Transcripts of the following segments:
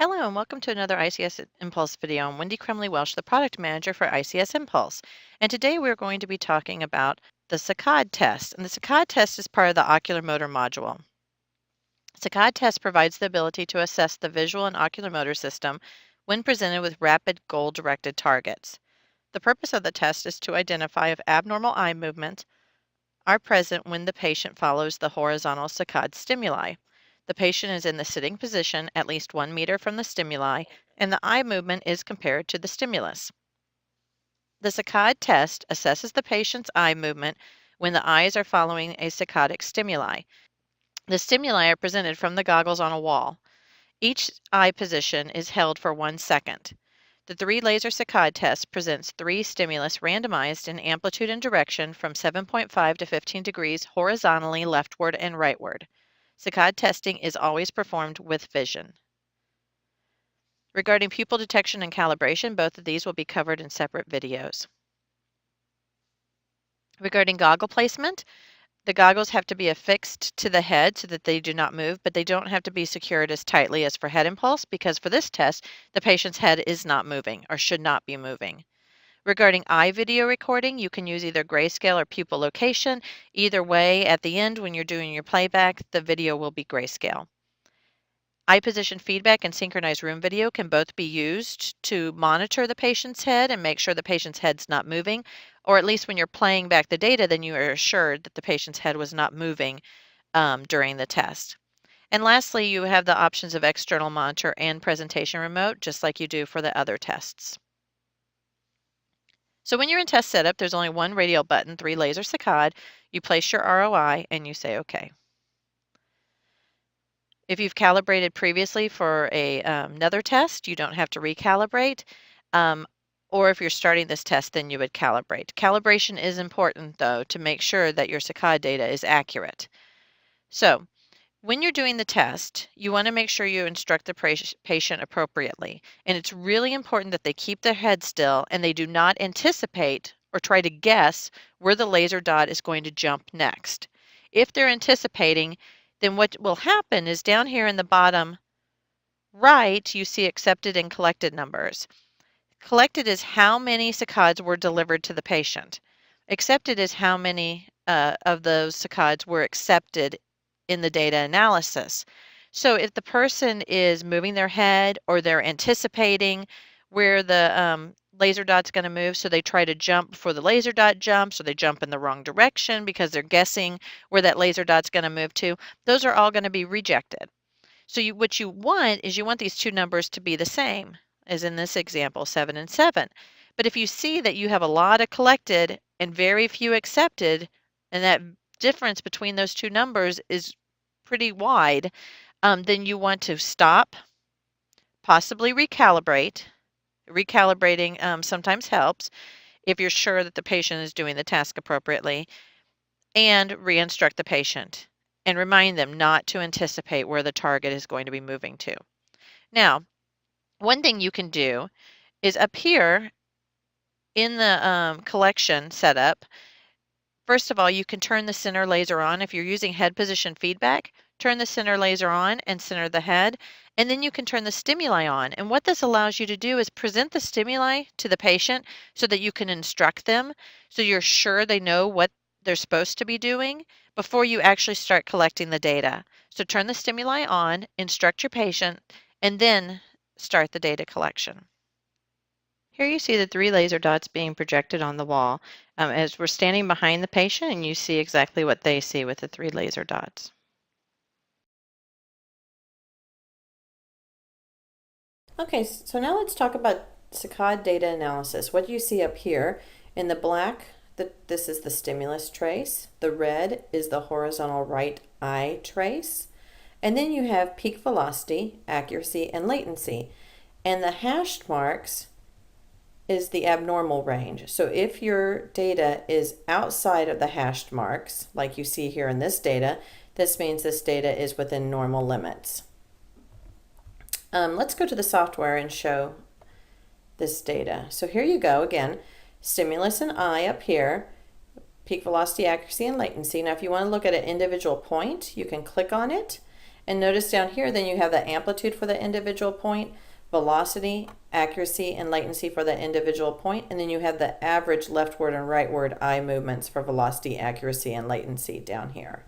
Hello and welcome to another ICS Impulse video. I'm Wendy Crumley-Welsh, the product manager for ICS Impulse. And today we're going to be talking about the Saccade test. And the Saccade test is part of the ocular motor module. Saccade test provides the ability to assess the visual and ocular motor system when presented with rapid goal-directed targets. The purpose of the test is to identify if abnormal eye movements are present when the patient follows the horizontal saccade stimuli. The patient is in the sitting position at least 1 meter from the stimuli, and the eye movement is compared to the stimulus. The saccade test assesses the patient's eye movement when the eyes are following a saccadic stimuli. The stimuli are presented from the goggles on a wall. Each eye position is held for 1 second. The 3-laser saccade test presents 3 stimulus randomized in amplitude and direction from 7.5 to 15 degrees horizontally leftward and rightward. Saccade testing is always performed with vision. Regarding pupil detection and calibration, both of these will be covered in separate videos. Regarding goggle placement, the goggles have to be affixed to the head so that they do not move, but they don't have to be secured as tightly as for head impulse because for this test, the patient's head is not moving or should not be moving. Regarding eye video recording, you can use either grayscale or pupil location. Either way, at the end when you're doing your playback, the video will be grayscale. Eye position feedback and synchronized room video can both be used to monitor the patient's head and make sure the patient's head's not moving, or at least when you're playing back the data, then you are assured that the patient's head was not moving during the test. And lastly, you have the options of external monitor and presentation remote, just like you do for the other tests. So when you're in test setup, there's only one radial button, 3-laser saccade. You place your ROI and you say OK. If you've calibrated previously for another test, you don't have to recalibrate. Or if you're starting this test, then you would calibrate. Calibration is important, though, to make sure that your saccade data is accurate. So when you're doing the test, you want to make sure you instruct the patient appropriately. And it's really important that they keep their head still and they do not anticipate or try to guess where the laser dot is going to jump next. If they're anticipating, then what will happen is down here in the bottom right, you see accepted and collected numbers. Collected is how many saccades were delivered to the patient. Accepted is how many of those saccades were accepted in the data analysis. So if the person is moving their head or they're anticipating where the laser dot's going to move, so they try to jump before the laser dot jumps, or they jump in the wrong direction because they're guessing where that laser dot's going to move to, those are all going to be rejected. So what you want is you want these two numbers to be the same, as in this example, 7 and 7. But if you see that you have a lot of collected and very few accepted, and that difference between those two numbers is pretty wide, then you want to stop, possibly recalibrate. Recalibrating sometimes helps if you're sure that the patient is doing the task appropriately, and re-instruct the patient and remind them not to anticipate where the target is going to be moving to. Now, one thing you can do is up here in the collection setup, first of all, you can turn the center laser on. If you're using head position feedback, turn the center laser on and center the head, and then you can turn the stimuli on. And what this allows you to do is present the stimuli to the patient so that you can instruct them, so you're sure they know what they're supposed to be doing before you actually start collecting the data. So turn the stimuli on, instruct your patient, and then start the data collection. Here you see the 3 laser dots being projected on the wall as we're standing behind the patient, and you see exactly what they see with the 3 laser dots. Okay, so now let's talk about saccade data analysis. What you see up here in the black, this is the stimulus trace. The red is the horizontal right eye trace. And then you have peak velocity, accuracy, and latency. And the hashed marks is the abnormal range. So if your data is outside of the hashed marks, like you see here in this data, this means this data is within normal limits. Let's go to the software and show this data. So here you go again, stimulus and eye up here, peak velocity, accuracy, and latency. Now if you want to look at an individual point, you can click on it And notice down here, then you have the amplitude for the individual point, velocity, accuracy, and latency for the individual point, and then you have the average leftward and rightward eye movements for velocity, accuracy, and latency down here.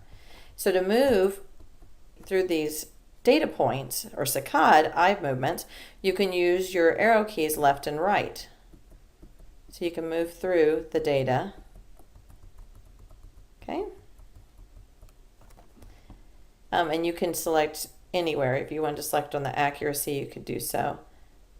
So to move through these data points, or saccade eye movements, you can use your arrow keys left and right. So you can move through the data. Okay. And you can select anywhere. If you want to select on the accuracy, you could do so.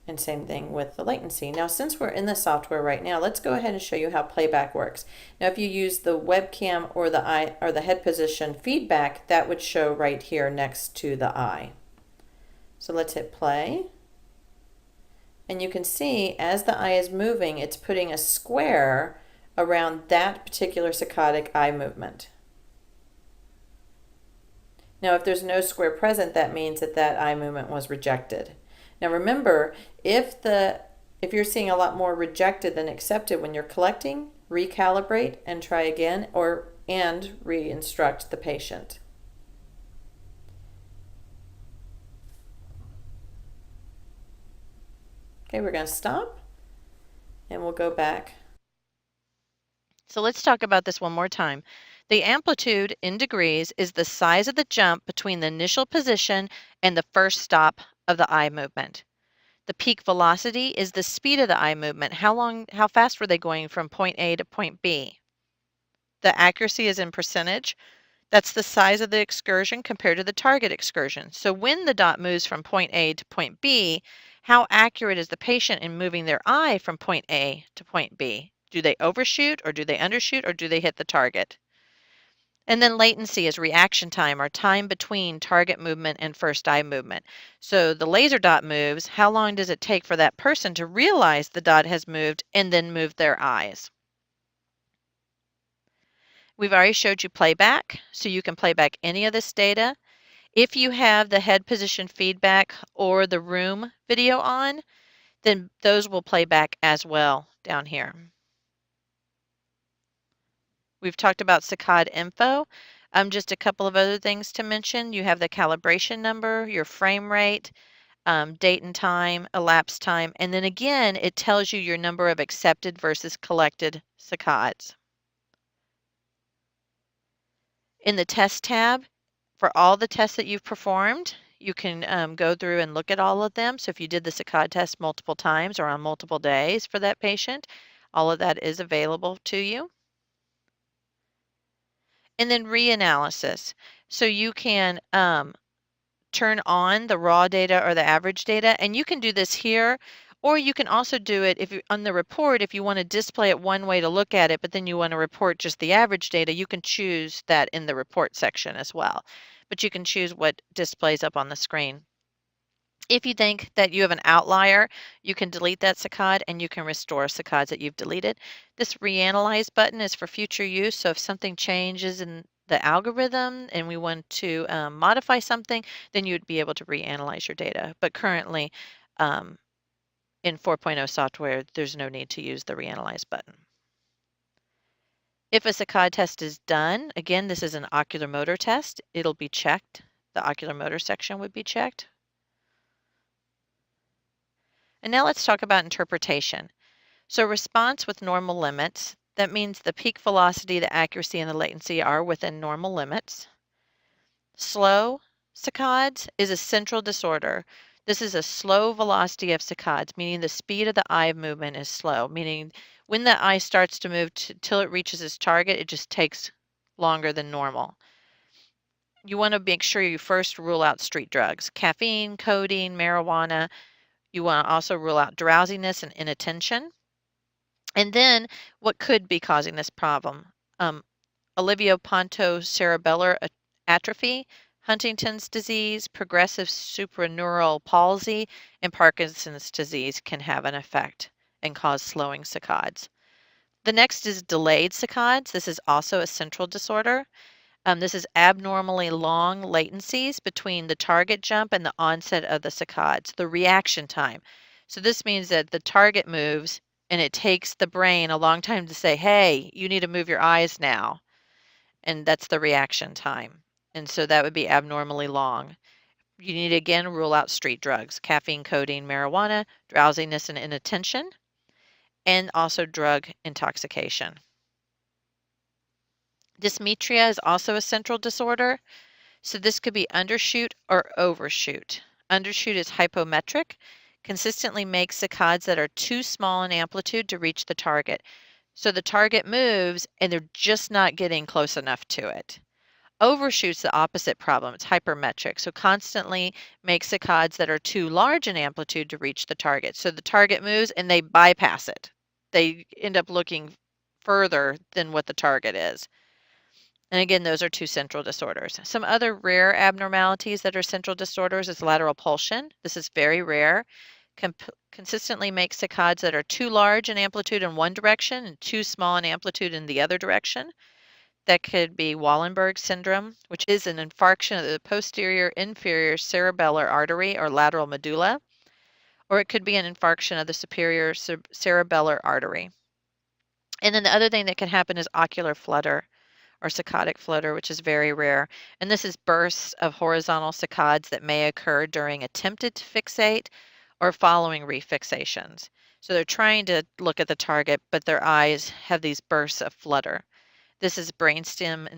And same thing with the latency. Now, since we're in the software right now, let's go ahead and show you how playback works. Now, if you use the webcam or the eye or the head position feedback, that would show right here next to the eye. So let's hit play. And you can see as the eye is moving, it's putting a square around that particular saccadic eye movement. Now, if there's no square present, that means that that eye movement was rejected. Now remember, if you're seeing a lot more rejected than accepted when you're collecting, recalibrate and try again, and re-instruct the patient. Okay, we're going to stop and we'll go back. So let's talk about this one more time. The amplitude in degrees is the size of the jump between the initial position and the first stop of the eye movement. The peak velocity is the speed of the eye movement. How fast were they going from point A to point B? The accuracy is in percentage. That's the size of the excursion compared to the target excursion. So when the dot moves from point A to point B, how accurate is the patient in moving their eye from point A to point B? Do they overshoot or do they undershoot or do they hit the target? And then latency is reaction time, or time between target movement and first eye movement. So the laser dot moves, how long does it take for that person to realize the dot has moved and then move their eyes? We've already showed you playback, so you can play back any of this data. If you have the head position feedback or the room video on, then those will play back as well down here. We've talked about Saccade info. Just a couple of other things to mention. You have the calibration number, your frame rate, date and time, elapsed time, and then again, it tells you your number of accepted versus collected saccades. In the test tab, for all the tests that you've performed, you can go through and look at all of them. So if you did the saccade test multiple times or on multiple days for that patient, all of that is available to you. And then reanalysis. So you can turn on the raw data or the average data, and you can do this here, or you can also do it if you on the report. If you want to display it one way to look at it, but then you want to report just the average data, you can choose that in the report section as well. But you can choose what displays up on the screen. If you think that you have an outlier, you can delete that saccade and you can restore saccades that you've deleted. This reanalyze button is for future use, so if something changes in the algorithm and we want to modify something, then you'd be able to reanalyze your data. But currently, in 4.0 software, there's no need to use the reanalyze button. If a saccade test is done, again, this is an ocular motor test, it'll be checked. The ocular motor section would be checked. And now let's talk about interpretation. So response with normal limits, that means the peak velocity, the accuracy, and the latency are within normal limits. Slow saccades is a central disorder. This is a slow velocity of saccades, meaning the speed of the eye movement is slow, meaning when the eye starts to move till it reaches its target, it just takes longer than normal. You want to make sure you first rule out street drugs, caffeine, codeine, marijuana. You want to also rule out drowsiness and inattention. And then what could be causing this problem? Oliviopontocerebellar atrophy, Huntington's disease, progressive supraneural palsy, and Parkinson's disease can have an effect and cause slowing saccades. The next is delayed saccades. This is also a central disorder. This is abnormally long latencies between the target jump and the onset of the saccades, the reaction time. So this means that the target moves and it takes the brain a long time to say, hey, you need to move your eyes now. And that's the reaction time. and so that would be abnormally long. You need to again rule out street drugs, caffeine, codeine, marijuana, drowsiness and inattention, and also drug intoxication. Dysmetria is also a central disorder, so this could be undershoot or overshoot. Undershoot is hypometric, consistently makes saccades that are too small in amplitude to reach the target. So the target moves and they're just not getting close enough to it. Overshoot's the opposite problem. It's hypermetric, so constantly makes saccades that are too large in amplitude to reach the target. So the target moves and they bypass it. They end up looking further than what the target is. And again, those are two central disorders. Some other rare abnormalities that are central disorders is lateral pulsion. This is very rare. Consistently makes saccades that are too large in amplitude in one direction and too small in amplitude in the other direction. That could be Wallenberg syndrome, which is an infarction of the posterior inferior cerebellar artery or lateral medulla, or it could be an infarction of the superior cerebellar artery. And then the other thing that can happen is ocular flutter or saccadic flutter, which is very rare. And this is bursts of horizontal saccades that may occur during attempted to fixate or following refixations. So they're trying to look at the target, but their eyes have these bursts of flutter. This is brainstem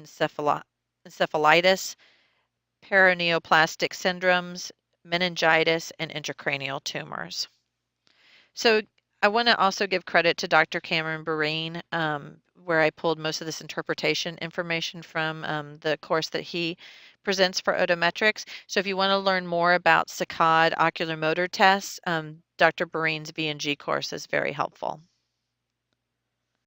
encephalitis, paraneoplastic syndromes, meningitis, and intracranial tumors. So I want to also give credit to Dr. Cameron Bereen, where I pulled most of this interpretation information from the course that he presents for odometrics. So if you want to learn more about saccade ocular motor tests, Dr. Bereen's V&G course is very helpful.